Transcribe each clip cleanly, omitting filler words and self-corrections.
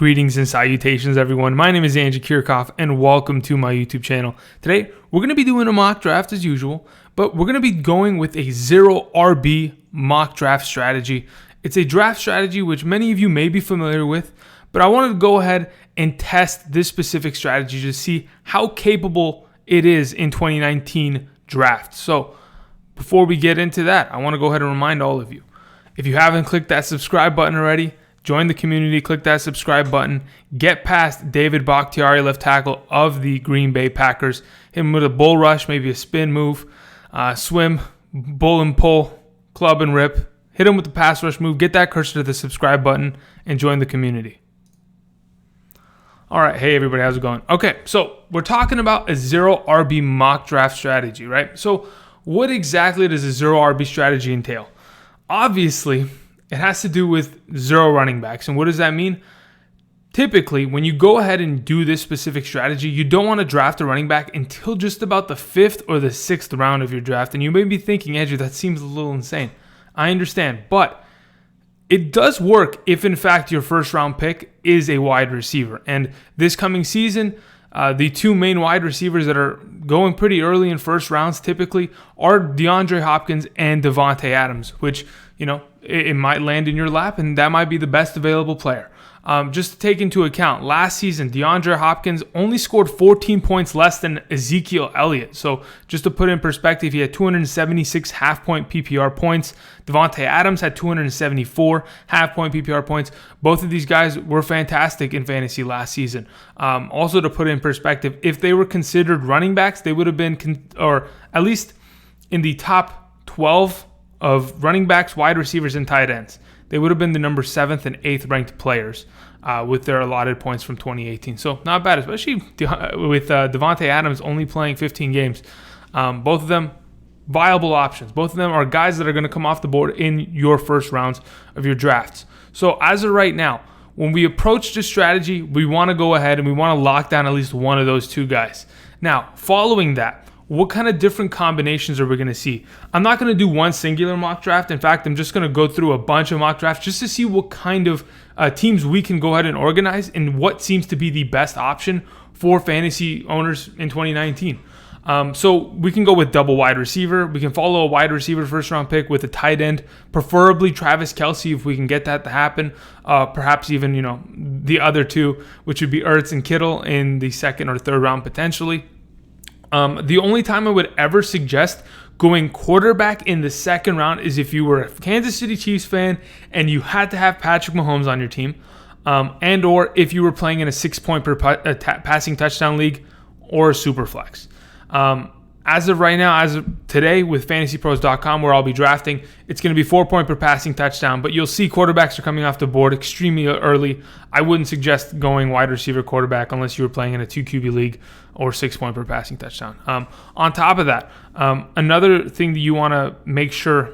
Greetings and salutations, everyone. My name is Andrew Kirchhoff, and welcome to my YouTube channel. Today, we're going to be doing a mock draft as usual, but we're going to be going with a 0 RB mock draft strategy. It's a draft strategy which many of you may be familiar with, but I wanted to go ahead and test this specific strategy to see how capable it is in 2019 draft. So, before we get into that, I want to go ahead and remind all of you, if you haven't clicked that subscribe button already, join the community, click that subscribe button, get past David Bakhtiari, left tackle of the Green Bay Packers. Hit him with a bull rush, maybe a spin move, swim, bull and pull, club and rip. Hit him with the pass rush move, get that cursor to the subscribe button, and join the community. All right, hey everybody, how's it going? Okay, so we're talking about a 0 RB mock draft strategy, right? So what exactly does a 0 RB strategy entail? Obviously, it has to do with 0 running backs. And what does that mean? Typically, when you go ahead and do this specific strategy, you don't want to draft a running back until just about the 5th or the 6th round of your draft. And you may be thinking, Andrew, that seems a little insane. I understand, but it does work if, in fact, your first round pick is a wide receiver. And this coming season, the two main wide receivers that are going pretty early in first rounds typically are DeAndre Hopkins and Davante Adams, which, you know, it might land in your lap and that might be the best available player. Just to take into account, last season, DeAndre Hopkins only scored 14 points less than Ezekiel Elliott. So just to put it in perspective, he had 276 half-point PPR points. Davante Adams had 274 half-point PPR points. Both of these guys were fantastic in fantasy last season. Also to put it in perspective, if they were considered running backs, they would have been, or at least in the top 12 of running backs, wide receivers, and tight ends. They would have been the number 7th and 8th ranked players with their allotted points from 2018. So not bad, especially with Davante Adams only playing 15 games. Both of them viable options. Both of them are guys that are going to come off the board in your first rounds of your drafts. So as of right now, when we approach this strategy, we want to go ahead and we want to lock down at least one of those two guys. Now, following that, what kind of different combinations are we going to see? I'm not going to do one singular mock draft. In fact, I'm just going to go through a bunch of mock drafts just to see what kind of teams we can go ahead and organize and what seems to be the best option for fantasy owners in 2019. So we can go with double wide receiver. We can follow a wide receiver first round pick with a tight end, preferably Travis Kelce if we can get that to happen. Perhaps even, the other two, which would be Ertz and Kittle in the second or third round potentially. The only time I would ever suggest going quarterback in the second round is if you were a Kansas City Chiefs fan and you had to have Patrick Mahomes on your team, and or if you were playing in a 6-point per passing touchdown league or a super flex. As of right now, as of today with fantasypros.com, where I'll be drafting, it's going to be 4-point per passing touchdown, but you'll see quarterbacks are coming off the board extremely early. I wouldn't suggest going wide receiver quarterback unless you were playing in a 2 QB league or 6-point per passing touchdown. On top of that, another thing that you want to make sure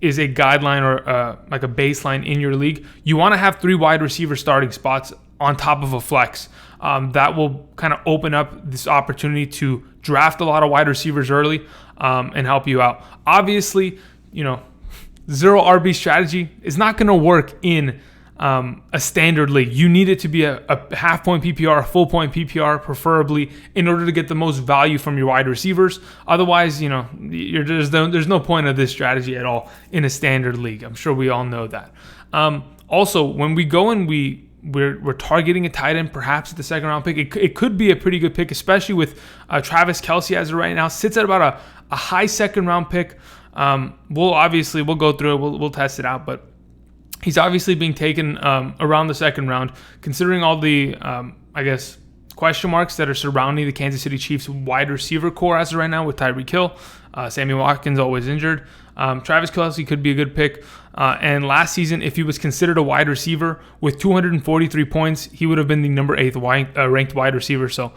is a guideline or like a baseline in your league. You want to have 3 wide receiver starting spots on top of a flex. That will kind of open up this opportunity to draft a lot of wide receivers early and help you out. Obviously, 0 RB strategy is not going to work in a standard league. You need it to be a half-point PPR, a full-point PPR, preferably, in order to get the most value from your wide receivers. Otherwise, there's no point of this strategy at all in a standard league. I'm sure we all know that. Also, when we go and we're targeting a tight end perhaps at the second round pick, it could be a pretty good pick, especially with Travis Kelce as of right now. Sits at about a high second round pick. We'll go through it. We'll test it out, but he's obviously being taken around the second round, considering all the, question marks that are surrounding the Kansas City Chiefs wide receiver core as of right now with Tyreek Hill. Sammy Watkins always injured. Travis Kelce could be a good pick. And last season, if he was considered a wide receiver with 243 points, he would have been the number 8th ranked wide receiver. So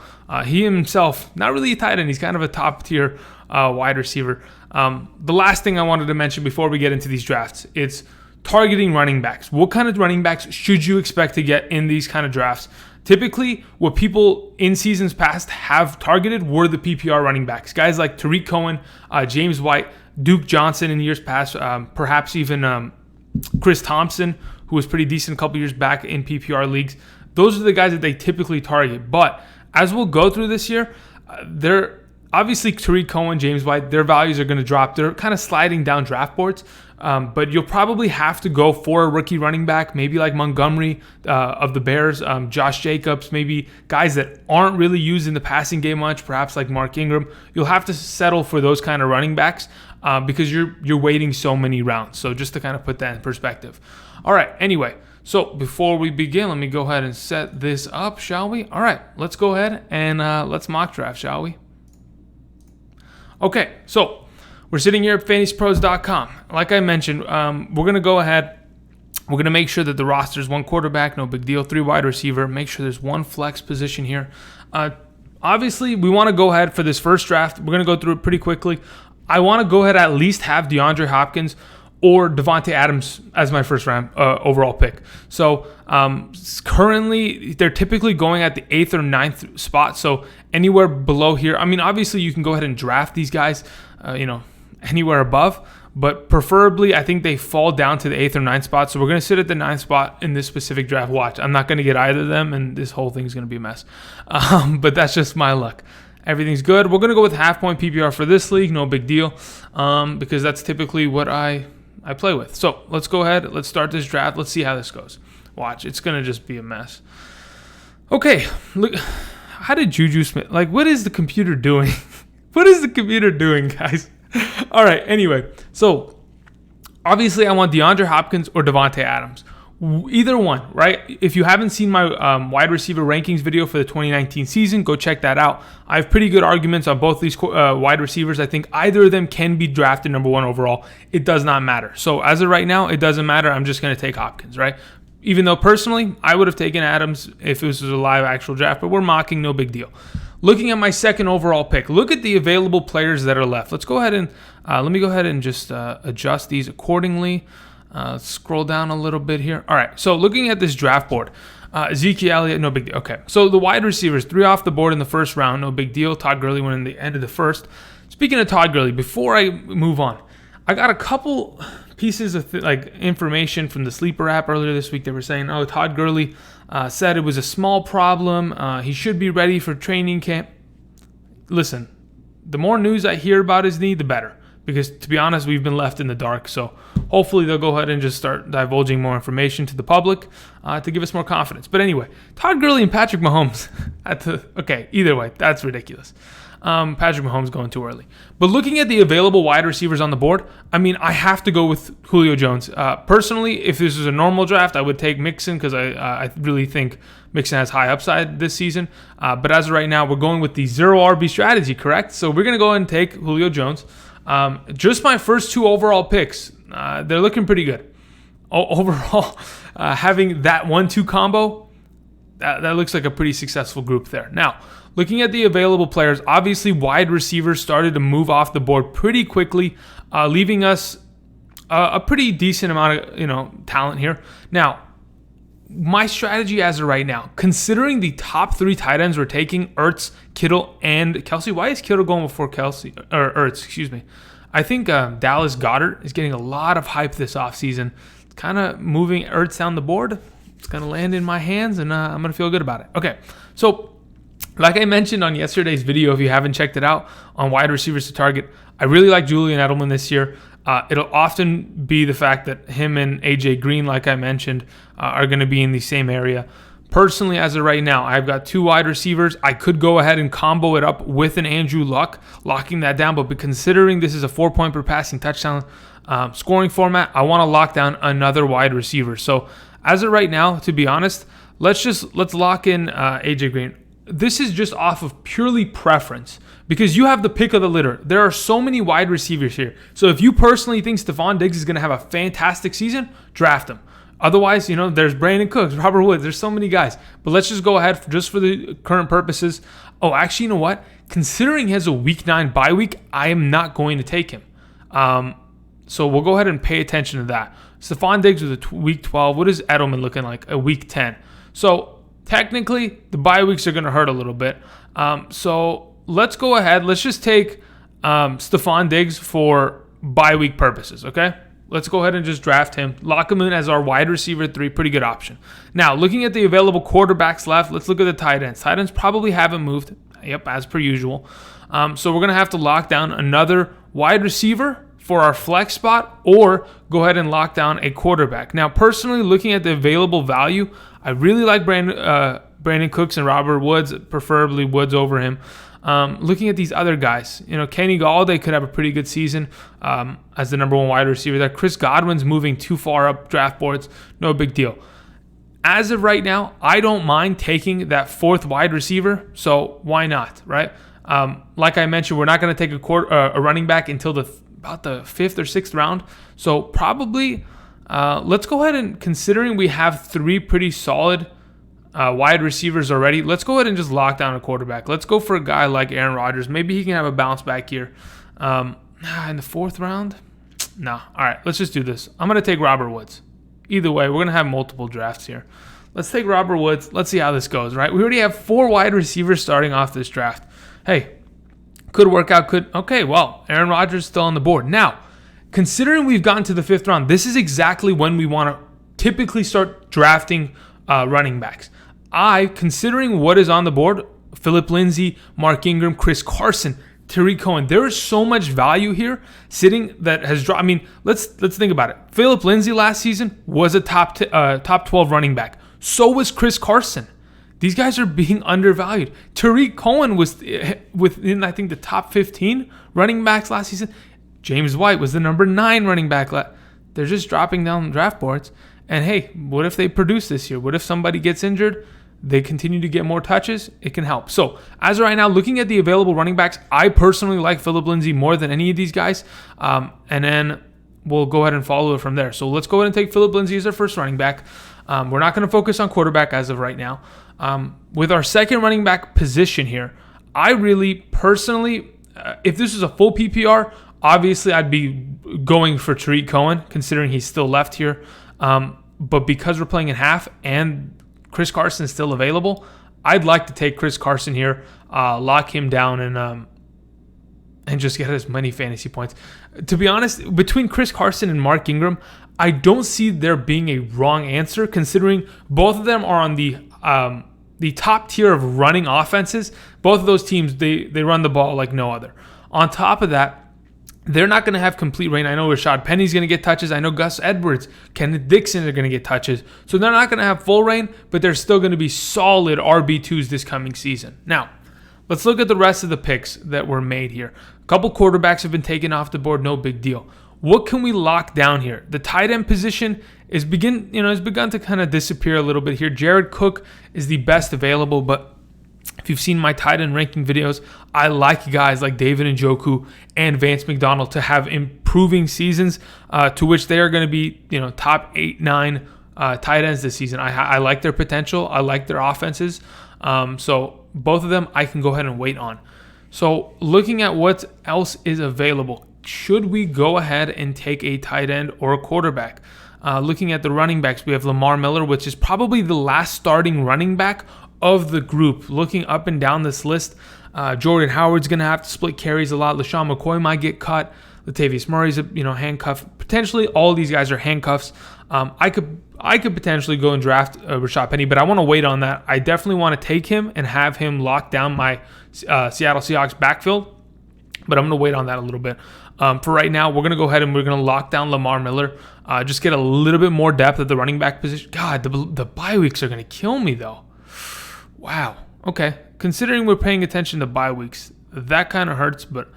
he himself, not really a tight end. He's kind of a top tier wide receiver. The last thing I wanted to mention before we get into these drafts, it's targeting running backs. What kind of running backs should you expect to get in these kind of drafts? Typically, what people in seasons past have targeted were the PPR running backs. Guys like Tariq Cohen, James White, Duke Johnson in years past, perhaps even Chris Thompson, who was pretty decent a couple years back in PPR leagues. those are the guys that they typically target. But as we'll go through this year, they're obviously Tariq Cohen, James White, their values are going to drop. They're kind of sliding down draft boards. But you'll probably have to go for a rookie running back, maybe like Montgomery of the Bears, Josh Jacobs, maybe guys that aren't really used in the passing game much, perhaps like Mark Ingram. You'll have to settle for those kind of running backs because you're waiting so many rounds. So just to kind of put that in perspective. All right, anyway, so before we begin, let me go ahead and set this up, shall we? All right, let's go ahead and let's mock draft, shall we? Okay, so we're sitting here at fantasypros.com. Like I mentioned, we're going to go ahead. We're going to make sure that the roster is 1 quarterback, no big deal, 3 wide receiver. Make sure there's 1 flex position here. Obviously, we want to go ahead for this first draft. We're going to go through it pretty quickly. I want to go ahead at least have DeAndre Hopkins or Devontae Adams as my first round overall pick. So currently, they're typically going at the 8th or 9th spot. So anywhere below here. I mean, obviously, you can go ahead and draft these guys, anywhere above. But preferably, I think they fall down to the 8th or 9th spot. So we're going to sit at the 9th spot in this specific draft. Watch, I'm not going to get either of them, and this whole thing's going to be a mess. But that's just my luck. Everything's good. We're going to go with half-point PPR for this league. No big deal, because that's typically what I play with. So let's go ahead. Let's start this draft. Let's see how this goes. Watch, it's going to just be a mess. Okay, look. How did Juju Smith, what is the computer doing? What is the computer doing, guys? All right, anyway. So obviously I want DeAndre Hopkins or Devontae Adams. Either one, right? If you haven't seen my wide receiver rankings video for the 2019 season, go check that out. I have pretty good arguments on both these wide receivers. I think either of them can be drafted number 1 overall. It does not matter. So as of right now, it doesn't matter. I'm just going to take Hopkins, right? Even though personally, I would have taken Adams if this was a live actual draft, but we're mocking, no big deal. Looking at my second overall pick, look at the available players that are left. Let's go ahead and let me go ahead and just adjust these accordingly. Scroll down a little bit here. All right, so looking at this draft board, Ezekiel Elliott, no big deal. Okay, so the wide receivers, 3 off the board in the first round, no big deal. Todd Gurley went in the end of the first. Speaking of Todd Gurley, before I move on, I got a couple pieces of information from the Sleeper app earlier this week. They were saying, Todd Gurley said it was a small problem. He should be ready for training camp. Listen, the more news I hear about his knee, the better. Because to be honest, we've been left in the dark. So hopefully they'll go ahead and just start divulging more information to the public to give us more confidence. But anyway, Todd Gurley and Patrick Mahomes. Either way, that's ridiculous. Patrick Mahomes going too early. But looking at the available wide receivers on the board, I mean, I have to go with Julio Jones. Personally, if this was a normal draft, I would take Mixon because I really think Mixon has high upside this season. But as of right now, we're going with the 0 RB strategy, correct? So we're going to go ahead and take Julio Jones. Just my first 2 overall picks, they're looking pretty good. Overall, having that 1-2 combo, that looks like a pretty successful group there. Now, looking at the available players, obviously wide receivers started to move off the board pretty quickly, leaving us a pretty decent amount of talent here. Now, my strategy as of right now, considering the top 3 tight ends we're taking, Ertz, Kittle, and Kelsey. Why is Kittle going before Kelsey or Ertz? Excuse me. I think Dallas Goedert is getting a lot of hype this offseason. It's kind of moving Ertz down the board. It's going to land in my hands, and I'm going to feel good about it. Okay, so like I mentioned on yesterday's video, if you haven't checked it out, on wide receivers to target, I really like Julian Edelman this year. It'll often be the fact that him and AJ Green, like I mentioned, are going to be in the same area. Personally, as of right now, I've got 2 wide receivers. I could go ahead and combo it up with an Andrew Luck, locking that down. But considering this is a 4-point per passing touchdown scoring format, I want to lock down another wide receiver. So as of right now, to be honest, let's lock in AJ Green. This is just off of purely preference because you have the pick of the litter. There are so many wide receivers here. So if you personally think Stephon Diggs is going to have a fantastic season, draft him. Otherwise, there's Brandon Cooks, Robert Woods. There's so many guys. But let's just go ahead just for the current purposes. Oh, actually, you know what? Considering he has a week 9 bye week, I am not going to take him. So we'll go ahead and pay attention to that. Stephon Diggs with a week 12. What is Edelman looking like? A week 10. So technically, the bye weeks are going to hurt a little bit. So let's go ahead. Let's just take Stephon Diggs for bye week purposes, okay? Let's go ahead and just draft him. Lock him in as our wide receiver 3. Pretty good option. Now, looking at the available quarterbacks left, let's look at the tight ends. Tight ends probably haven't moved. Yep, as per usual. So we're going to have to lock down another wide receiver for our flex spot, or go ahead and lock down a quarterback. Now, personally, looking at the available value, I really like Brandon Cooks and Robert Woods, preferably Woods over him. Looking at these other guys, Kenny Galladay could have a pretty good season as the number 1 wide receiver there. Chris Godwin's moving too far up draft boards. No big deal. As of right now, I don't mind taking that 4th wide receiver, so why not, right? Like I mentioned, we're not going to take a running back until about the 5th or 6th round, so probably let's go ahead and, considering we have 3 pretty solid wide receivers already, let's go ahead and just lock down a quarterback. Let's go for a guy like Aaron Rodgers. Maybe he can have a bounce back here. In the 4th round? No. All right, let's just do this. I'm going to take Robert Woods. Either way, we're going to have multiple drafts here. Let's take Robert Woods. Let's see how this goes, right? We already have 4 wide receivers starting off this draft. Hey, could work out. Okay, well, Aaron Rodgers still on the board. Now, considering we've gotten to the 5th round, this is exactly when we want to typically start drafting running backs. Considering what is on the board, Phillip Lindsay, Mark Ingram, Chris Carson, Tariq Cohen, there is so much value here sitting that has dropped. I mean, let's think about it. Phillip Lindsay last season was a top 12 running back. So was Chris Carson. These guys are being undervalued. Tariq Cohen was within, I think, the top 15 running backs last season. James White was the number 9 running back. They're just dropping down draft boards. And hey, what if they produce this year? What if somebody gets injured? They continue to get more touches. It can help. So as of right now, looking at the available running backs, I personally like Phillip Lindsay more than any of these guys. And then we'll go ahead and follow it from there. So let's go ahead and take Phillip Lindsay as our first running back. We're not going to focus on quarterback as of right now. With our second running back position here, I really personally, if this is a full PPR, obviously I'd be going for Tariq Cohen, considering he's still left here. But because we're playing in half and Chris Carson is still available, I'd like to take Chris Carson here, lock him down, and just get as many fantasy points. To be honest, between Chris Carson and Mark Ingram, I don't see there being a wrong answer, considering both of them are on the top tier of running offenses. Both of those teams, they run the ball like no other. On top of that, they're not going to have complete reign. I know Rashad Penny's going to get touches. I know Gus Edwards, Kenneth Dixon are going to get touches. So they're not going to have full reign, but they're still going to be solid RB2s this coming season. Now, let's look at the rest of the picks that were made here. A couple quarterbacks have been taken off the board. No big deal. What can we lock down here? The tight end position has begun to kind of disappear a little bit here. Jared Cook is the best available, but if you've seen my tight end ranking videos, I like guys like David Njoku and Vance McDonald to have improving seasons, to which they are going to be, top 8, 9 tight ends this season. I like their potential. I like their offenses. So both of them I can go ahead and wait on. So looking at what else is available, should we go ahead and take a tight end or a quarterback? Looking at the running backs, we have Lamar Miller, which is probably the last starting running back of the group. Looking up and down this list, Jordan Howard's going to have to split carries a lot. LaShawn McCoy might get cut. Latavius Murray's handcuffed. Potentially all these guys are handcuffs. I could potentially go and draft Rashad Penny, but I want to wait on that. I definitely want to take him and have him lock down my Seattle Seahawks backfield, but I'm going to wait on that a little bit. For right now, we're going to go ahead and we're going to lock down Lamar Miller. Just get a little bit more depth at the running back position. God, the bye weeks are going to kill me though. Wow. Okay. Considering we're paying attention to bye weeks, that kind of hurts, but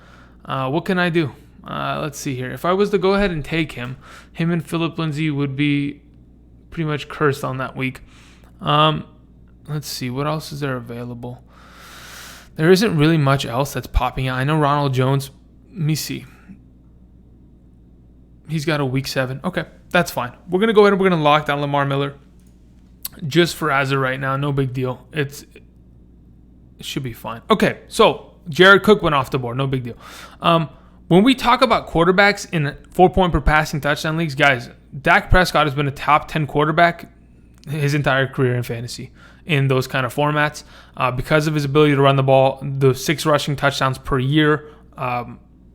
what can I do? Let's see here. If I was to go ahead and take him and Phillip Lindsay would be pretty much cursed on that week. Let's see. What else is there available? There isn't really much else that's popping out. I know Ronald Jones. Let me see. He's got a week 7. Okay. That's fine. We're going to go ahead and we're going to lock down Lamar Miller. Just for as of right now, no big deal. It should be fine. Okay, so Jared Cook went off the board. No big deal. When we talk about quarterbacks in 4-point per passing touchdown leagues, guys, Dak Prescott has been a top 10 quarterback his entire career in fantasy in those kind of formats because of his ability to run the ball, the 6 rushing touchdowns per year.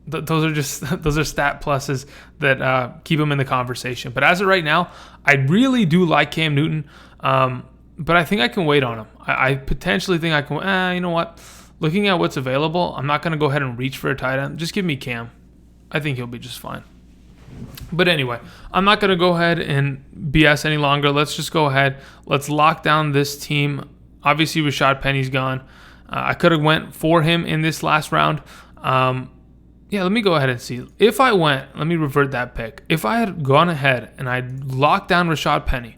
those are just those are stat pluses that keep him in the conversation. But as of right now, I really do like Cam Newton, but I think I can wait on him. I potentially think I can. You know what? Looking at what's available, I'm not going to go ahead and reach for a tight end. Just give me Cam. I think he'll be just fine. But anyway, I'm not going to go ahead and BS any longer. Let's just go ahead. Let's lock down this team. Obviously, Rashad Penny's gone. I could have went for him in this last round. Yeah, let me go ahead and see. If I went, let me revert that pick. If I had gone ahead and I locked down Rashad Penny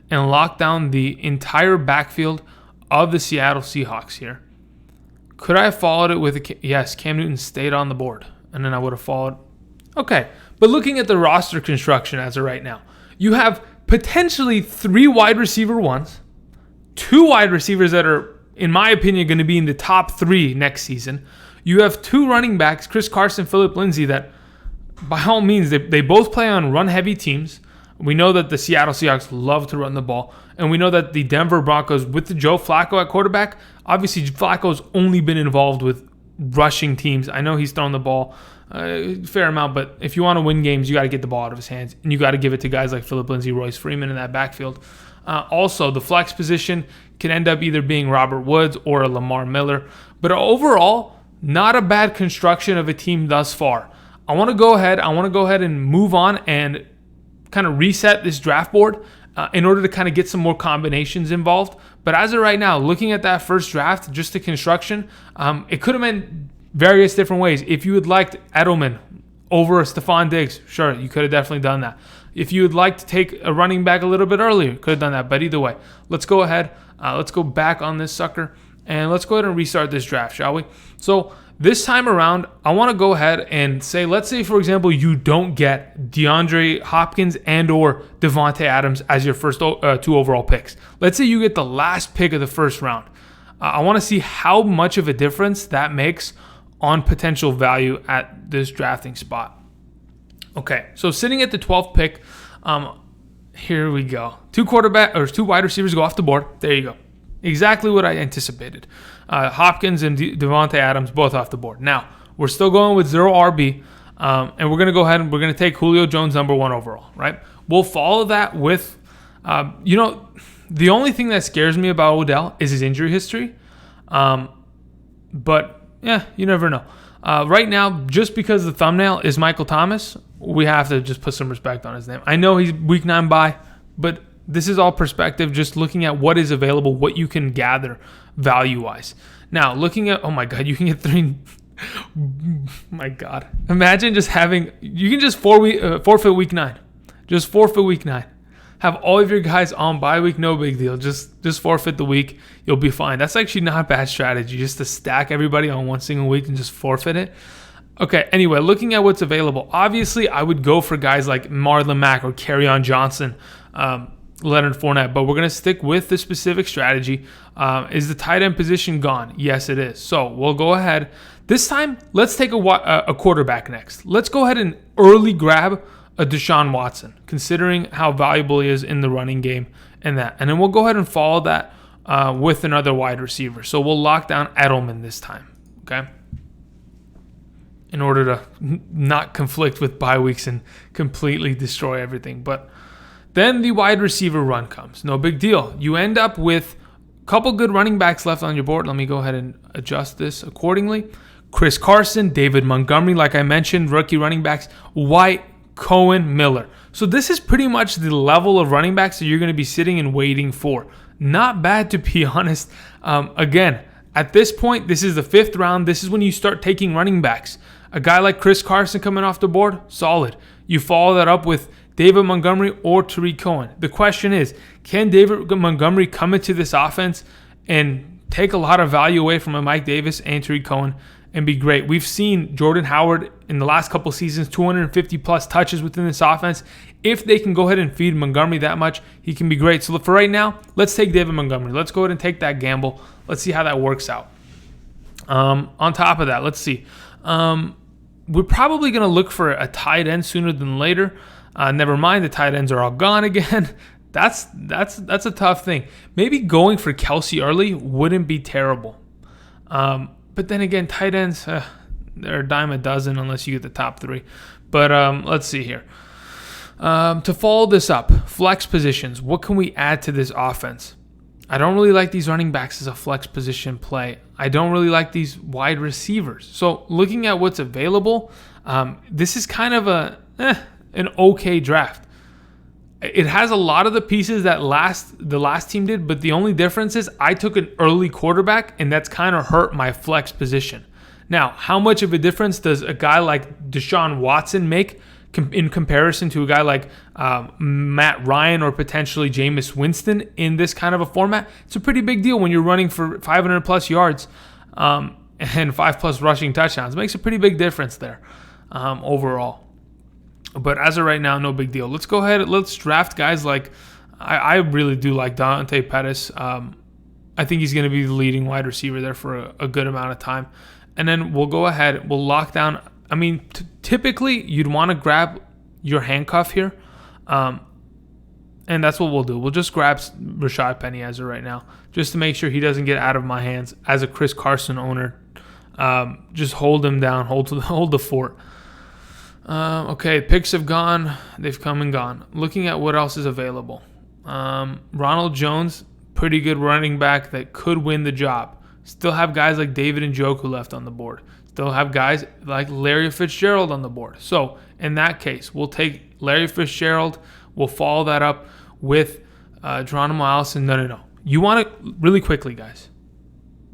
and locked down the entire backfield of the Seattle Seahawks here, could I have followed it with yes, Cam Newton stayed on the board, and then I would have followed. Okay, but looking at the roster construction as of right now, you have potentially 3 wide receiver ones, 2 wide receivers that are, in my opinion, going to be in the top 3 next season. You have 2 running backs, Chris Carson, Phillip Lindsay, that by all means, they both play on run-heavy teams. We know that the Seattle Seahawks love to run the ball. And we know that the Denver Broncos, with the Joe Flacco at quarterback, obviously Flacco's only been involved with rushing teams. I know he's thrown the ball a fair amount, but if you want to win games, you got to get the ball out of his hands. And you got to give it to guys like Phillip Lindsay, Royce Freeman in that backfield. Also, the flex position can end up either being Robert Woods or a Lamar Miller. But overall, not a bad construction of a team thus far. I want to go ahead and move on and kind of reset this draft board in order to kind of get some more combinations involved. But as of right now, looking at that first draft, just the construction, it could have been various different ways. If you had liked Edelman over Stephon Diggs, sure, you could have definitely done that. If you would like to take a running back a little bit earlier, could have done that. But either way, let's go ahead. Let's go back on this sucker. And let's go ahead and restart this draft, shall we? So this time around, I want to go ahead and say, let's say, for example, you don't get DeAndre Hopkins and or Devontae Adams as your first 2 overall picks. Let's say you get the last pick of the first round. I want to see how much of a difference that makes on potential value at this drafting spot. Okay, so sitting at the 12th pick, here we go. 2 wide receivers go off the board. There you go. Exactly what I anticipated. Hopkins and Devontae Adams both off the board. Now, we're still going with 0 RB, and we're going to go ahead and we're going to take Julio Jones number 1 overall, right? We'll follow that with, the only thing that scares me about Odell is his injury history. But, yeah, you never know. Right now, just because the thumbnail is Michael Thomas, we have to just put some respect on his name. I know he's week 9 bye, but this is all perspective, just looking at what is available, what you can gather value-wise. Now, looking at, oh my God, you can get 3. My God. Imagine just having, you can just forfeit week 9. Just forfeit week 9. Have all of your guys on bye week, no big deal. Just forfeit the week. You'll be fine. That's actually not a bad strategy, just to stack everybody on one single week and just forfeit it. Okay, anyway, looking at what's available. Obviously, I would go for guys like Marlon Mack or Kerryon Johnson, Leonard Fournette, but we're going to stick with the specific strategy. Is the tight end position gone? Yes, it is. So we'll go ahead. This time, let's take a quarterback next. Let's go ahead and early grab a Deshaun Watson, considering how valuable he is in the running game and that. And then we'll go ahead and follow that with another wide receiver. So we'll lock down Edelman this time, okay? In order to not conflict with bye weeks and completely destroy everything. But then the wide receiver run comes. No big deal. You end up with a couple good running backs left on your board. Let me go ahead and adjust this accordingly. Chris Carson, David Montgomery, like I mentioned, rookie running backs, White, Cohen, Miller. So this is pretty much the level of running backs that you're going to be sitting and waiting for. Not bad, to be honest. Again, at this point, this is the 5th round. This is when you start taking running backs. A guy like Chris Carson coming off the board, solid. You follow that up with David Montgomery or Tariq Cohen. The question is, can David Montgomery come into this offense and take a lot of value away from a Mike Davis and Tariq Cohen and be great? We've seen Jordan Howard in the last couple seasons, 250 plus touches within this offense. If they can go ahead and feed Montgomery that much, he can be great. So for right now, let's take David Montgomery. Let's go ahead and take that gamble. Let's see how that works out. On top of that, let's see. We're probably going to look for a tight end sooner than later. Never mind, the tight ends are all gone again. That's a tough thing. Maybe going for Kelsey early wouldn't be terrible. But then again, tight ends, They're a dime a dozen unless you get the top 3. But let's see here. To follow this up, flex positions. What can we add to this offense? I don't really like these running backs as a flex position play. I don't really like these wide receivers. So looking at what's available, this is kind of an okay draft. It has a lot of the pieces that the last team did, but the only difference is I took an early quarterback, and that's kind of hurt my flex position. Now, how much of a difference does a guy like Deshaun Watson make in comparison to a guy like Matt Ryan or potentially Jameis Winston in this kind of a format? It's a pretty big deal when you're running for 500 plus yards and 5 plus rushing touchdowns. It makes a pretty big difference there overall. But as of right now, no big deal. Let's go ahead. Let's draft guys like I really do like Dante Pettis. I think he's going to be the leading wide receiver there for a good amount of time. And then we'll go ahead. We'll lock down. I mean, typically you'd want to grab your handcuff here. And that's what we'll do. We'll just grab Rashad Penny as of right now, just to make sure he doesn't get out of my hands as a Chris Carson owner. Just hold him down, hold the fort. Okay, picks have gone. They've come and gone. Looking at what else is available. Ronald Jones, pretty good running back that could win the job. Still have guys like David Njoku left on the board. Still have guys like Larry Fitzgerald on the board. So in that case, we'll take Larry Fitzgerald. We'll follow that up with Geronimo Allison. No. You want to, really quickly, guys.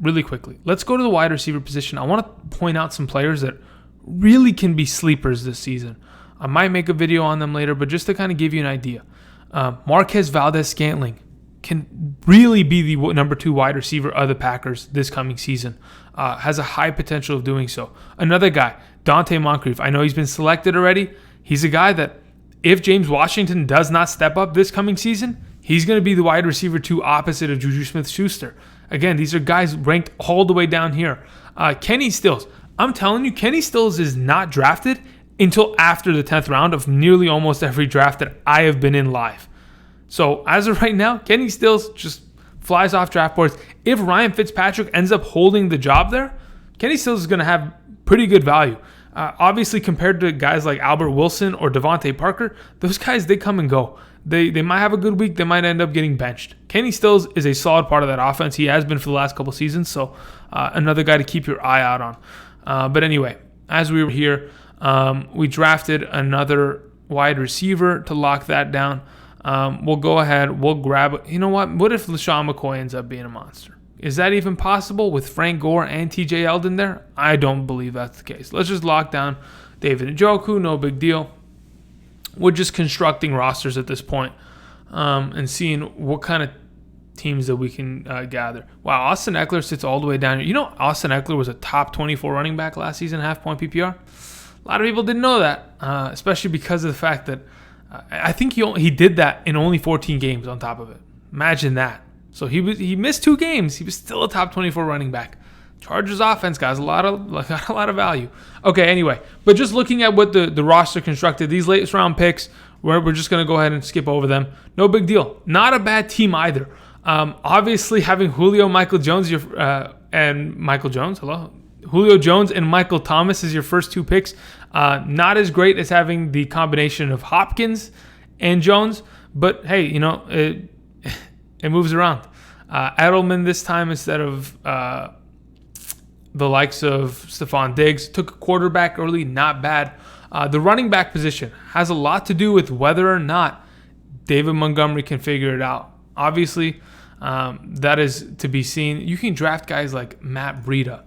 Really quickly. Let's go to the wide receiver position. I want to point out some players that really can be sleepers this season. I might make a video on them later, but just to kind of give you an idea. Marquez Valdez-Scantling can really be the number 2 wide receiver of the Packers this coming season. Has a high potential of doing so. Another guy, Dante Moncrief. I know he's been selected already. He's a guy that if James Washington does not step up this coming season, he's going to be the wide receiver 2 opposite of Juju Smith-Schuster. Again, these are guys ranked all the way down here. Kenny Stills. I'm telling you, Kenny Stills is not drafted until after the 10th round of nearly almost every draft that I have been in live. So as of right now, Kenny Stills just flies off draft boards. If Ryan Fitzpatrick ends up holding the job there, Kenny Stills is going to have pretty good value. Obviously, compared to guys like Albert Wilson or Devontae Parker, those guys, they come and go. They might have a good week. They might end up getting benched. Kenny Stills is a solid part of that offense. He has been for the last couple seasons, so another guy to keep your eye out on. But anyway, as we were here, we drafted another wide receiver to lock that down. We'll go ahead. We'll grab. You know what? What if LaShawn McCoy ends up being a monster? Is that even possible with Frank Gore and TJ Eldon there? I don't believe that's the case. Let's just lock down David Njoku. No big deal. We're just constructing rosters at this point, and seeing what kind of teams that we can gather. Wow, Austin Eckler sits all the way down here. You know, Austin Eckler was a top 24 running back last season, half-point PPR. A lot of people didn't know that, especially because of the fact that I think he did that in only 14 games on top of it. Imagine that. So he missed 2 games. He was still a top 24 running back. Chargers offense, guys, got a lot of value. Okay, anyway, but just looking at what the roster constructed, these latest round picks, we're just going to go ahead and skip over them. No big deal. Not a bad team either. Obviously, having Julio Jones and Michael Thomas as your first 2 picks, not as great as having the combination of Hopkins and Jones, but hey, you know, it moves around. Edelman this time instead of the likes of Stephon Diggs. Took a quarterback early, not bad. The running back position has a lot to do with whether or not David Montgomery can figure it out. Obviously, that is to be seen. You can draft guys like Matt Breida,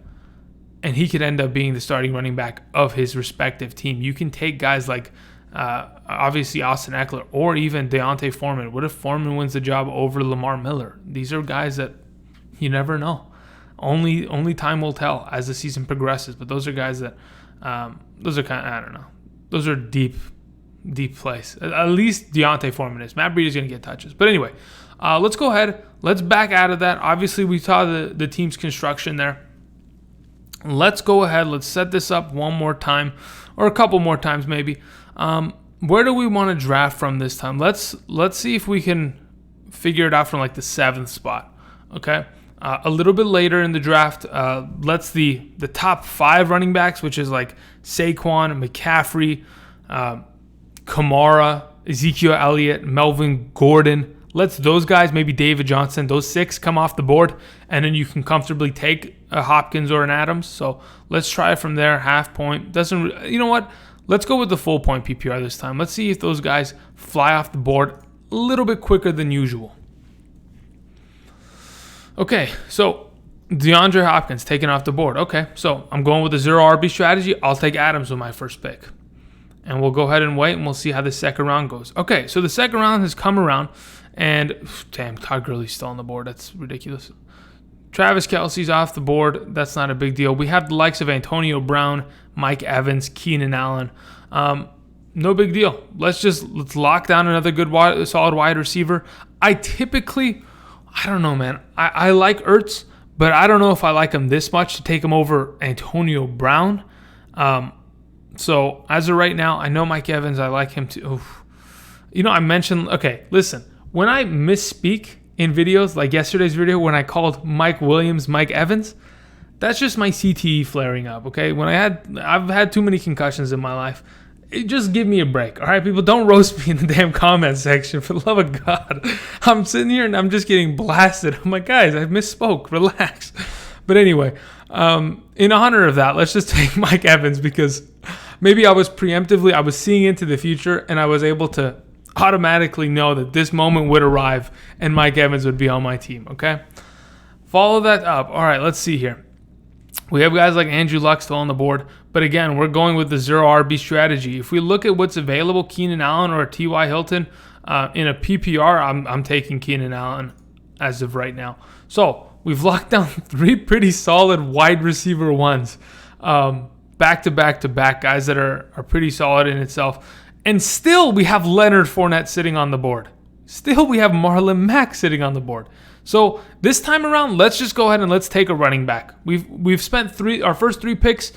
and he could end up being the starting running back of his respective team. You can take guys like, obviously, Austin Eckler or even Deontay Foreman. What if Foreman wins the job over Lamar Miller? These are guys that you never know. Only time will tell as the season progresses. But those are guys that, those are kind of, I don't know. Those are deep plays. At least Deontay Foreman is. Matt Breida is going to get touches. But anyway, let's go ahead. Let's back out of that. Obviously, we saw the team's construction there. Let's go ahead. Let's set this up one more time, or a couple more times maybe. Where do we want to draft from this time? Let's see if we can figure it out from like the 7th spot. Okay. A little bit later in the draft, let's the top 5 running backs, which is like Saquon, McCaffrey, Kamara, Ezekiel Elliott, Melvin Gordon. Let's those guys, maybe David Johnson, those 6 come off the board, and then you can comfortably take a Hopkins or an Adams. So let's try it from there. Half point. You know what? Let's go with the full point PPR this time. Let's see if those guys fly off the board a little bit quicker than usual. Okay, so DeAndre Hopkins taken off the board. Okay, so I'm going with the 0 RB strategy. I'll take Adams with my first pick. And we'll go ahead and wait, and we'll see how the second round goes. Okay, so the second round has come around, and damn, Todd Gurley's still on the board. That's ridiculous. Travis Kelce's off the board. That's not a big deal. We have the likes of Antonio Brown, Mike Evans, Keenan Allen. No big deal. Let's lock down another good, solid wide receiver. I don't know, man. I like Ertz, but I don't know if I like him this much to take him over Antonio Brown. So as of right now, I know Mike Evans. I like him too. Oof. I mentioned, okay, listen. When I misspeak in videos, like yesterday's video when I called Mike Williams Mike Evans, that's just my CTE flaring up, okay? I've had too many concussions in my life. Just give me a break, all right, people? Don't roast me in the damn comment section, for the love of God. I'm sitting here and I'm just getting blasted. I'm like, guys, I misspoke. Relax. But anyway, in honor of that, let's just take Mike Evans, because maybe I was seeing into the future, and I was able to automatically know that this moment would arrive and Mike Evans would be on my team, okay? Follow that up. All right, let's see here. We have guys like Andrew Luck still on the board, but again, we're going with the 0 RB strategy. If we look at what's available, Keenan Allen or T.Y. Hilton, in a PPR, I'm taking Keenan Allen as of right now. So we've locked down 3 pretty solid wide receiver ones, back to back guys that are pretty solid in itself. And still we have Leonard Fournette sitting on the board. Still we have Marlon Mack sitting on the board. So this time around, let's just go ahead and let's take a running back. We've spent our first 3 picks.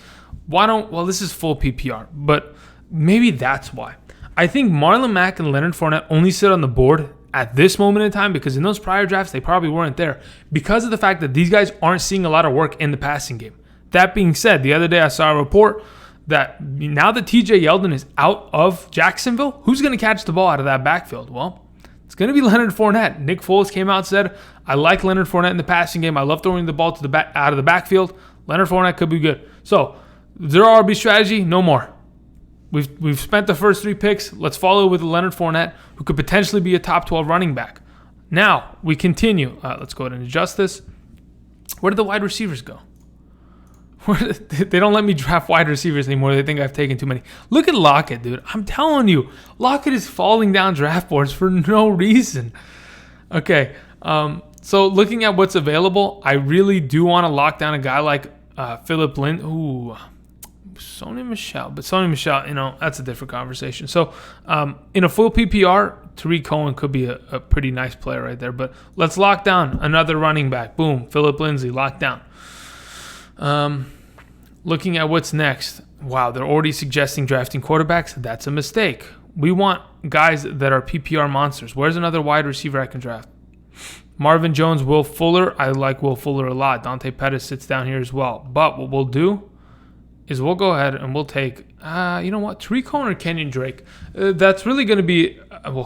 This is full PPR, but maybe that's why. I think Marlon Mack and Leonard Fournette only sit on the board at this moment in time because in those prior drafts, they probably weren't there because of the fact that these guys aren't seeing a lot of work in the passing game. That being said, the other day I saw a report that now that TJ Yeldon is out of Jacksonville, who's going to catch the ball out of that backfield? Well, it's going to be Leonard Fournette. Nick Foles came out and said, I like Leonard Fournette in the passing game. I love throwing the ball to out of the backfield. Leonard Fournette could be good. So, 0 RB strategy, no more. We've spent the first 3 picks. Let's follow with Leonard Fournette, who could potentially be a top 12 running back. Now, we continue. Let's go ahead and adjust this. Where did the wide receivers go? They don't let me draft wide receivers anymore. They think I've taken too many. Look at Lockett, dude. I'm telling you, Lockett is falling down draft boards for no reason. Okay, so looking at what's available, I really do want to lock down a guy like Philip Lindsay. Ooh, Sony Michel. But Sony Michel, that's a different conversation. So in a full PPR, Tariq Cohen could be a pretty nice player right there. But let's lock down another running back. Boom, Philip Lindsay, locked down. Looking at what's next. Wow, they're already suggesting drafting quarterbacks. That's a mistake. We want guys that are PPR monsters. Where's another wide receiver I can draft? Marvin Jones, Will Fuller. I like Will Fuller a lot. Dante Pettis sits down here as well. But what we'll do is we'll go ahead and we'll take, you know what, Tariq Cohen or Kenyon Drake. That's really going to be,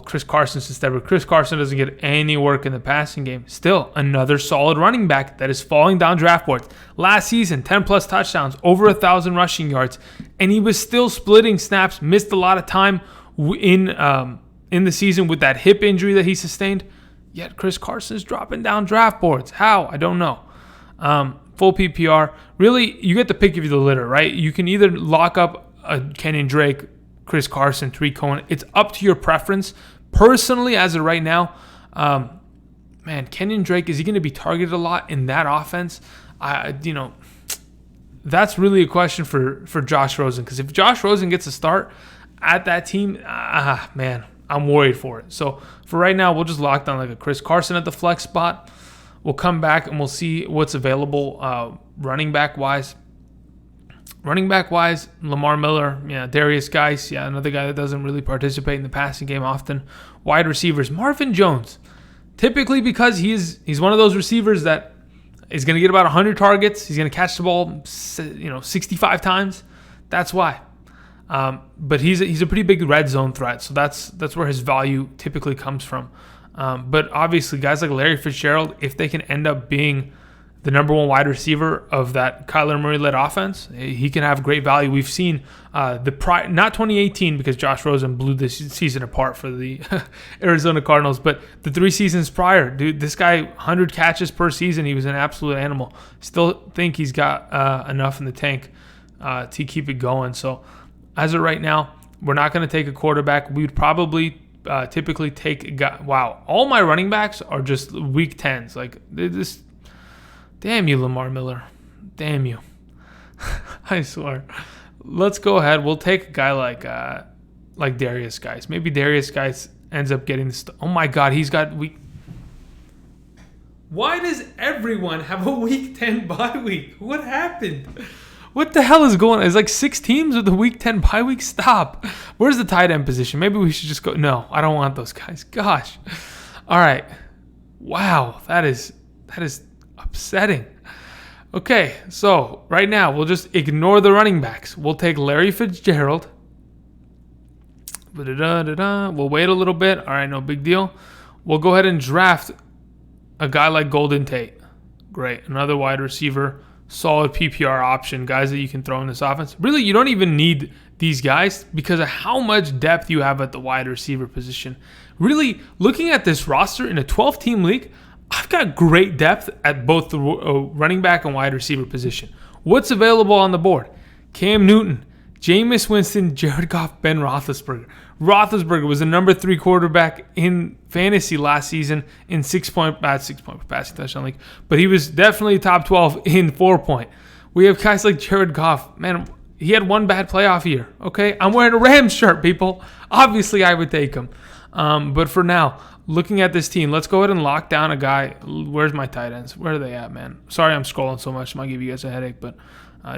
Chris Carson's instead, but Chris Carson doesn't get any work in the passing game. Still, another solid running back that is falling down draft boards. Last season, 10-plus touchdowns, over 1,000 rushing yards, and he was still splitting snaps, missed a lot of time in the season with that hip injury that he sustained. Yet Chris Carson is dropping down draft boards. How? I don't know. Full PPR. Really, you get the pick of the litter, right? You can either lock up Kenyon Drake, Chris Carson, Tariq Cohen. It's up to your preference. Personally, as of right now, Kenyon Drake, is he going to be targeted a lot in that offense? That's really a question for Josh Rosen. Because if Josh Rosen gets a start at that team, I'm worried for it. So for right now, we'll just lock down like a Chris Carson at the flex spot. We'll come back and we'll see what's available running back wise. Lamar Miller, Darius Geis, another guy that doesn't really participate in the passing game often. Wide receivers, Marvin Jones. Typically because he's one of those receivers that He's going to get about 100 targets. He's going to catch the ball, 65 times. That's why. But he's a pretty big red zone threat, so that's where his value typically comes from. But obviously, guys like Larry Fitzgerald, if they can end up being the number one wide receiver of that Kyler Murray-led offense, he can have great value. We've seen not 2018 because Josh Rosen blew this season apart for the Arizona Cardinals, but the 3 seasons prior, dude, this guy, 100 catches per season. He was an absolute animal. Still think he's got enough in the tank to keep it going. So as of right now, we're not going to take a quarterback. We would probably typically take a guy. Wow, all my running backs are just week 10s. Like this. Damn you, Lamar Miller. Damn you. I swear. Let's go ahead. We'll take a guy like Darius Guice. Maybe Darius Guice ends up getting this. Oh my God, he's got week. Why does everyone have a week 10 bye week? What happened? What the hell is going on? It's like 6 teams with a week 10 bye week. Stop. Where's the tight end position? Maybe we should just go. No, I don't want those guys. Gosh. All right. Wow, that is upsetting. Okay, so right now we'll just ignore the running backs. We'll take Larry Fitzgerald. We'll wait a little bit. All right, no big deal. We'll go ahead and draft a guy like Golden Tate. Great, another wide receiver, solid PPR option, guys that you can throw in this offense. Really, you don't even need these guys because of how much depth you have at the wide receiver position. Really, looking at this roster in a 12-team league, I've got great depth at both the running back and wide receiver position. What's available on the board? Cam Newton, Jameis Winston, Jared Goff, Ben Roethlisberger. Roethlisberger was the number 3 quarterback in fantasy last season in 6-point passing touchdown league, but he was definitely top 12 in 4-point. We have guys like Jared Goff. Man, he had one bad playoff year. Okay, I'm wearing a Rams shirt, people. Obviously, I would take him. But for now, looking at this team, let's go ahead and lock down a guy. Where's my tight ends? Where are they at, man? Sorry I'm scrolling so much. It might give you guys a headache, but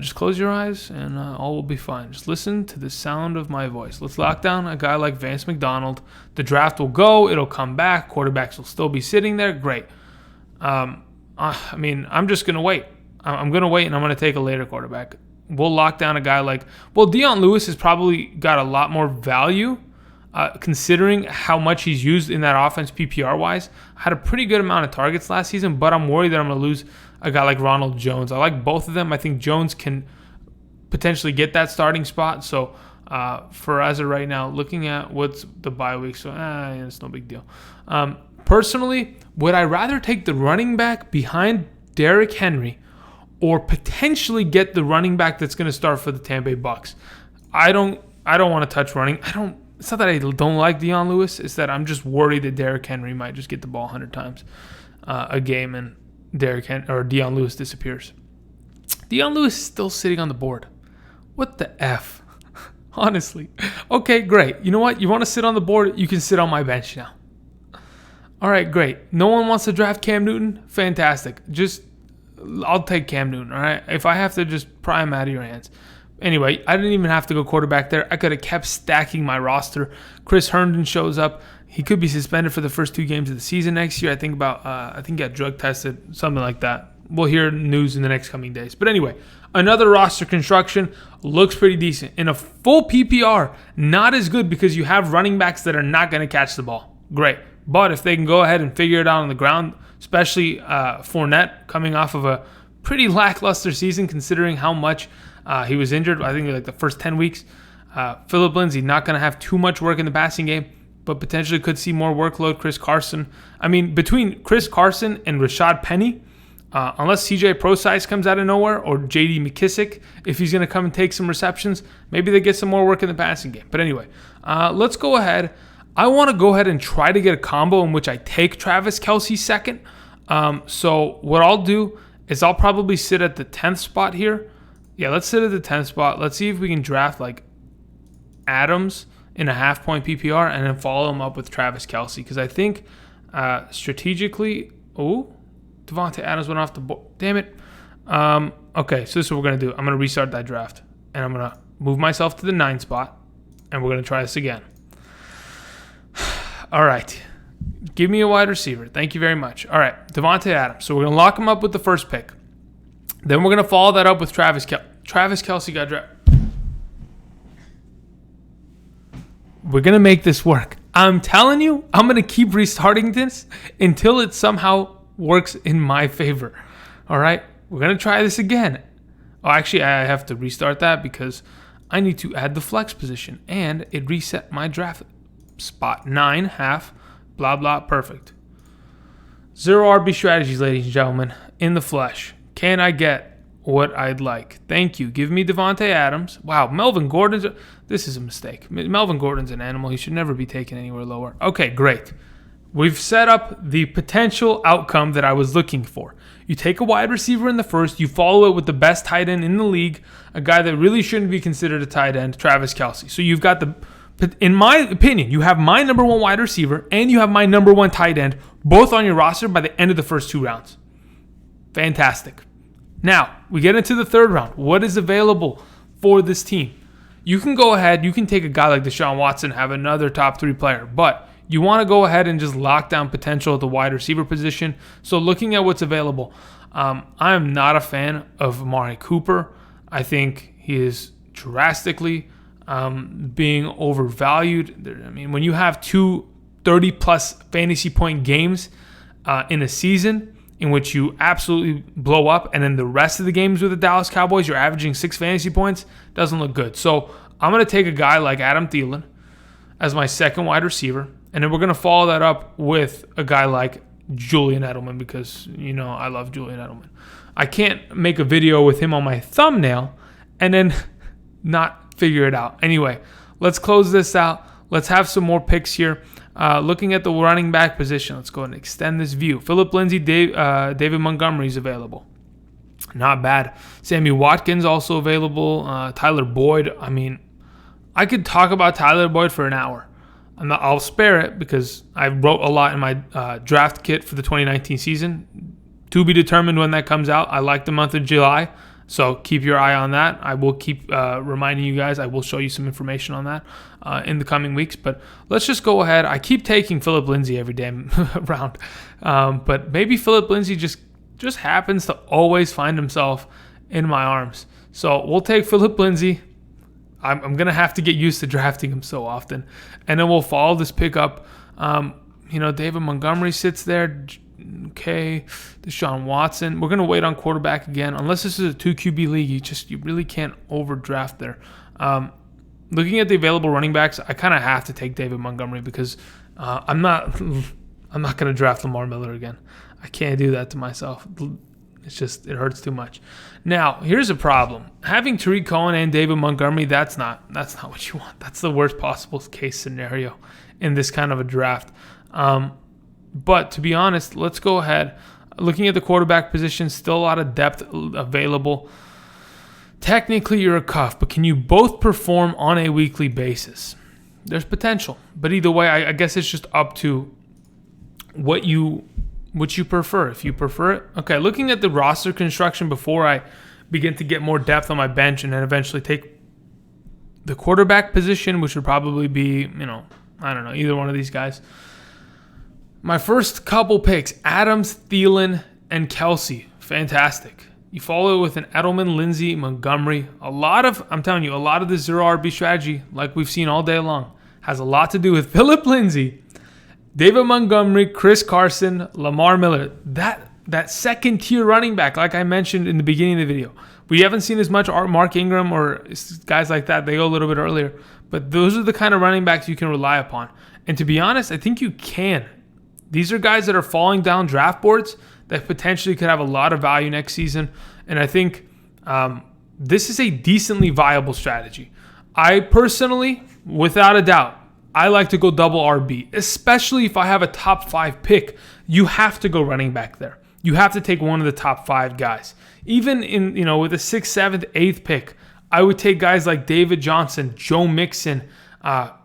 just close your eyes and all will be fine. Just listen to the sound of my voice. Let's lock down a guy like Vance McDonald. The draft will go. It'll come back. Quarterbacks will still be sitting there. Great. I'm just going to wait. I'm going to wait, and I'm going to take a later quarterback. We'll lock down a guy like, Deion Lewis has probably got a lot more value considering how much he's used in that offense PPR-wise. Had a pretty good amount of targets last season, but I'm worried that I'm going to lose a guy like Ronald Jones. I like both of them. I think Jones can potentially get that starting spot. So for as of right now, looking at what's the bye week, so it's no big deal. Personally, would I rather take the running back behind Derrick Henry or potentially get the running back that's going to start for the Tampa Bay Bucks? I don't want to touch running. It's not that I don't like Deion Lewis. It's that I'm just worried that Derrick Henry might just get the ball 100 times a game and Deion Lewis disappears. Deion Lewis is still sitting on the board. What the F? Honestly. Okay, great. You know what? You want to sit on the board? You can sit on my bench now. All right, great. No one wants to draft Cam Newton? Fantastic. I'll take Cam Newton, all right? If I have to just pry him out of your hands. Anyway, I didn't even have to go quarterback there. I could have kept stacking my roster. Chris Herndon shows up. He could be suspended for the first 2 games of the season next year. I think he got drug tested, something like that. We'll hear news in the next coming days. But anyway, another roster construction looks pretty decent. In a full PPR, not as good because you have running backs that are not going to catch the ball. Great. But if they can go ahead and figure it out on the ground, especially Fournette coming off of a pretty lackluster season considering how much he was injured, I think like the first 10 weeks. Phillip Lindsay not going to have too much work in the passing game, but potentially could see more workload. Chris Carson. I mean, between Chris Carson and Rashad Penny, unless CJ Prosise comes out of nowhere or JD McKissick, if he's going to come and take some receptions, maybe they get some more work in the passing game. But anyway, let's go ahead. I want to go ahead and try to get a combo in which I take Travis Kelce second. So what I'll do is I'll probably sit at the 10th spot here. Yeah, let's sit at the 10th spot. Let's see if we can draft like Adams in a half-point PPR and then follow him up with Travis Kelce. Because I think strategically... Oh, Devontae Adams went off the board. Damn it. Okay, so this is what we're going to do. I'm going to restart that draft. And I'm going to move myself to the 9th spot. And we're going to try this again. All right. Give me a wide receiver. Thank you very much. All right, Devontae Adams. So we're going to lock him up with the first pick. Then we're going to follow that up with Travis Kelce got drafted. We're going to make this work. I'm telling you, I'm going to keep restarting this until it somehow works in my favor. All right? We're going to try this again. Oh, actually, I have to restart that because I need to add the flex position. And it reset my draft spot. 9, half, blah, blah, perfect. 0 RB strategies, ladies and gentlemen, in the flesh. Can I get what I'd like? Thank you. Give me Devontae Adams. Wow, Melvin Gordon's... This is a mistake. Melvin Gordon's an animal. He should never be taken anywhere lower. Okay, great. We've set up the potential outcome that I was looking for. You take a wide receiver in the first. You follow it with the best tight end in the league, a guy that really shouldn't be considered a tight end, Travis Kelce. So you've got in my opinion, you have my number 1 wide receiver and you have my number 1 tight end both on your roster by the end of the first 2 rounds. Fantastic. Now, we get into the 3rd round. What is available for this team? You can go ahead, you can take a guy like Deshaun Watson, have another top 3 player, but you want to go ahead and just lock down potential at the wide receiver position. So looking at what's available, I am not a fan of Amari Cooper. I think he is drastically being overvalued. I mean, when you have 2 30-plus fantasy point games in a season in which you absolutely blow up, and then the rest of the games with the Dallas Cowboys, you're averaging 6 fantasy points, doesn't look good. So I'm going to take a guy like Adam Thielen as my 2nd wide receiver, and then we're going to follow that up with a guy like Julian Edelman because, I love Julian Edelman. I can't make a video with him on my thumbnail and then not figure it out. Anyway, let's close this out. Let's have some more picks here. Looking at the running back position, let's go ahead and extend this view. Phillip Lindsay, David Montgomery is available. Not bad. Sammy Watkins also available. Tyler Boyd. I mean, I could talk about Tyler Boyd for an hour. I'll spare it because I wrote a lot in my draft kit for the 2019 season. To be determined when that comes out. I like the month of July, so keep your eye on that. I will keep reminding you guys. I will show you some information on that in the coming weeks. But let's just go ahead. I keep taking Phillip Lindsay every damn round. But maybe Phillip Lindsay just happens to always find himself in my arms. So we'll take Phillip Lindsay. I'm going to have to get used to drafting him so often. And then we'll follow this pickup. David Montgomery sits there. Okay. Deshaun Watson. We're going to wait on quarterback again. Unless this is a 2 QB league, you really can't overdraft there. Looking at the available running backs, I kind of have to take David Montgomery because I'm not going to draft Lamar Miller again. I can't do that to myself. It hurts too much. Now, here's a problem. Having Tariq Cohen and David Montgomery, that's not what you want. That's the worst possible case scenario in this kind of a draft. But to be honest, let's go ahead. Looking at the quarterback position, still a lot of depth available. Technically, you're a cuff, but can you both perform on a weekly basis? There's potential. But either way, I guess it's just up to what you prefer. If you prefer it. Okay, looking at the roster construction before I begin to get more depth on my bench and then eventually take the quarterback position, which would probably be, I don't know, either one of these guys. My first couple picks, Adams, Thielen, and Kelce. Fantastic. You follow it with an Edelman, Lindsay, Montgomery. I'm telling you, a lot of the 0 RB strategy, like we've seen all day long, has a lot to do with Phillip Lindsay, David Montgomery, Chris Carson, Lamar Miller. That second tier running back, like I mentioned in the beginning of the video. We haven't seen as much Mark Ingram or guys like that. They go a little bit earlier. But those are the kind of running backs you can rely upon. And to be honest, I think you can. These are guys that are falling down draft boards that potentially could have a lot of value next season. And I think this is a decently viable strategy. I personally, without a doubt, I like to go double RB, especially if I have a top 5 pick. You have to go running back there. You have to take one of the top 5 guys. Even in, with a 6th, 7th, 8th pick, I would take guys like David Johnson, Joe Mixon,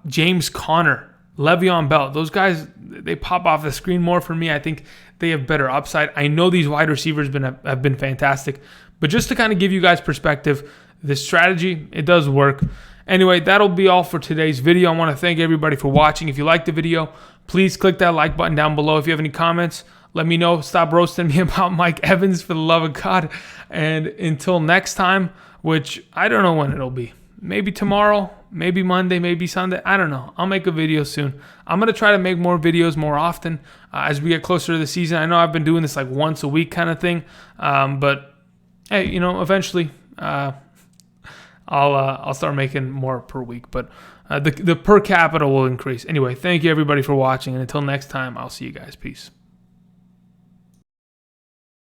James Conner, Le'Veon Bell. Those guys, they pop off the screen more for me. I think they have better upside. I know these wide receivers have been fantastic, but just to kind of give you guys perspective, this strategy, it does work. Anyway, that'll be all for today's video. I want to thank everybody for watching. If you liked the video, please click that like button down below. If you have any comments, Let me know. Stop roasting me about Mike Evans, for the love of God. And until next time, which I don't know when it'll be. Maybe tomorrow, maybe Monday, maybe Sunday. I don't know. I'll make a video soon. I'm going to try to make more videos more often as we get closer to the season. I know I've been doing this like once a week kind of thing. But hey, eventually I'll start making more per week. But the per capita will increase. Anyway, thank you everybody for watching. And until next time, I'll see you guys. Peace.